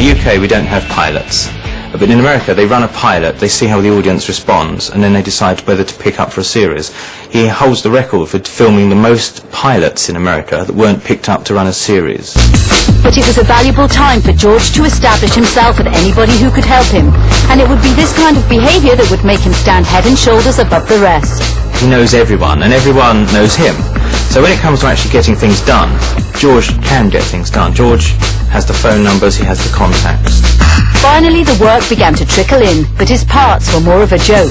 In the UK we don't have pilots, but in America they run a pilot, they see how the audience responds, and then they decide whether to pick up for a series. He holds the record for filming the most pilots in America that weren't picked up to run a series. But it was a valuable time for George to establish himself and anybody who could help him, and it would be this kind of behaviour that would make him stand head and shoulders above the rest. He knows everyone, and everyone knows him. So when it comes to actually getting things done, George can get things done. George has the phone numbers, he has the contacts. Finally the work began to trickle in, but his parts were more of a joke.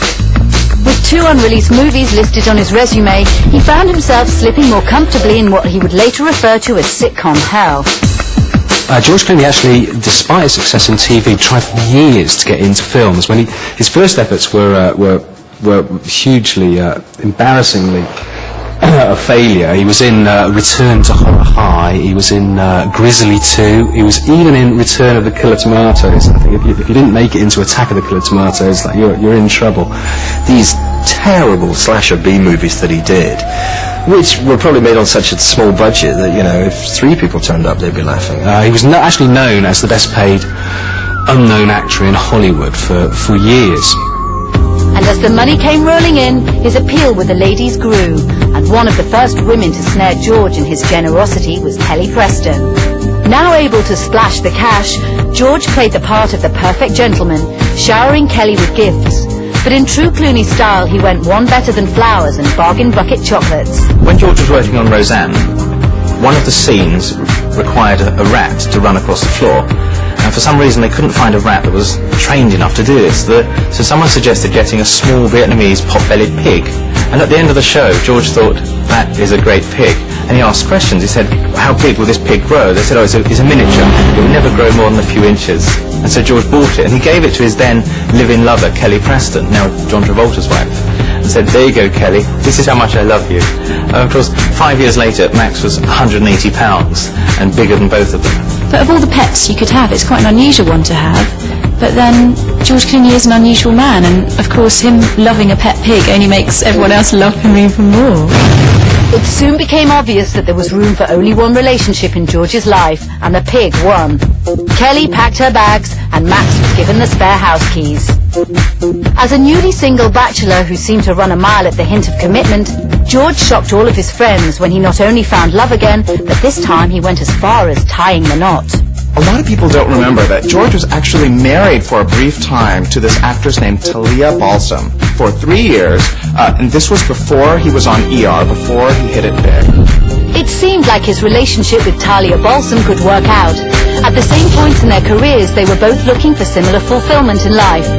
With 2 unreleased movies listed on his resume, he found himself slipping more comfortably in what he would later refer to as sitcom hell. George Clooney actually, despite his success in TV, tried for years to get into films. When his first efforts were hugely, embarrassingly a failure. He was in Return to Horror High, he was in Grizzly 2, he was even in Return of the Killer Tomatoes. I think if you didn't make it into Attack of the Killer Tomatoes, like you're in trouble. These terrible slasher B movies that he did, which were probably made on such a small budget that, you know, if 3 people turned up, they'd be laughing. He was actually known as the best paid unknown actor in Hollywood for years. And as the money came rolling in, his appeal with the ladies grew, and one of the first women to snare George in his generosity was Kelly Preston. Now able to splash the cash, George played the part of the perfect gentleman, showering Kelly with gifts. But in true Clooney style, he went one better than flowers and bargain bucket chocolates. When George was working on Roseanne, one of the scenes required a rat to run across the floor. And for some reason they couldn't find a rat that was trained enough to do this. So someone suggested getting a small Vietnamese pot-bellied pig. And at the end of the show, George thought, that is a great pig. And he asked questions. He said, how big will this pig grow? They said, oh, it's a miniature. It will never grow more than a few inches. And so George bought it, and he gave it to his then live-in lover, Kelly Preston, now John Travolta's wife, and said, there you go, Kelly, this is how much I love you. And of course, 5 years later, Max was 180 pounds, and bigger than both of them. But of all the pets you could have, it's quite an unusual one to have. But then George Clooney is an unusual man, and of course him loving a pet pig only makes everyone else love him even more. It soon became obvious that there was room for only one relationship in George's life, and the pig won. Kelly packed her bags, and Max was given the spare house keys. As a newly single bachelor who seemed to run a mile at the hint of commitment, George shocked all of his friends when he not only found love again, but this time he went as far as tying the knot. A lot of people don't remember that George was actually married for a brief time to this actress named Talia Balsam for 3 years, and this was before he was on ER, before he hit it big. It seemed like his relationship with Talia Balsam could work out. At the same points in their careers, they were both looking for similar fulfillment in life.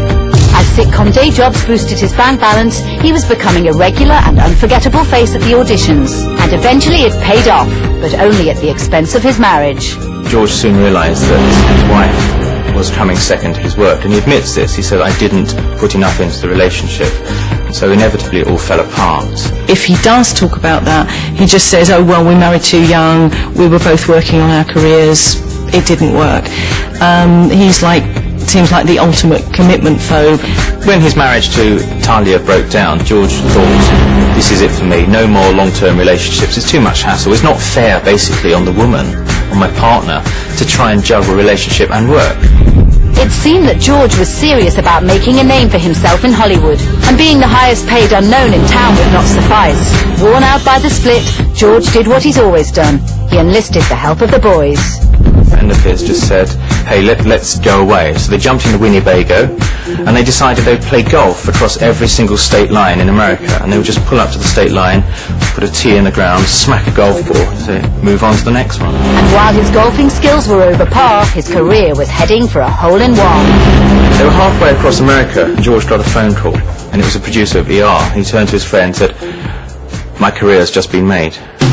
As sitcom day jobs boosted his bank balance, he was becoming a regular and unforgettable face at the auditions. And eventually it paid off, but only at the expense of his marriage. George soon realised that his wife was coming second to his work, and he admits this. He said, I didn't put enough into the relationship, and so inevitably it all fell apart. If he does talk about that, he just says, oh well, we married too young, we were both working on our careers, it didn't work. Seems like the ultimate commitment phobe. When his marriage to Talia broke down, George thought, this is it for me, no more long-term relationships, it's too much hassle, it's not fair basically on the woman, on my partner, to try and juggle relationship and work. It seemed that George was serious about making a name for himself in Hollywood, and being the highest paid unknown in town would not suffice. Worn out by the split, George did what he's always done. He enlisted the help of the boys. A friend of his just said, hey, let's go away. So they jumped in the Winnebago, and they decided they'd play golf across every single state line in America, and they would just pull up to the state line, put a tee in the ground, smack a golf ball, so move on to the next one. And while his golfing skills were over par, his career was heading for a hole-in-one. They were halfway across America, and George got a phone call, and it was a producer of ER. He turned to his friend and said, my career has just been made.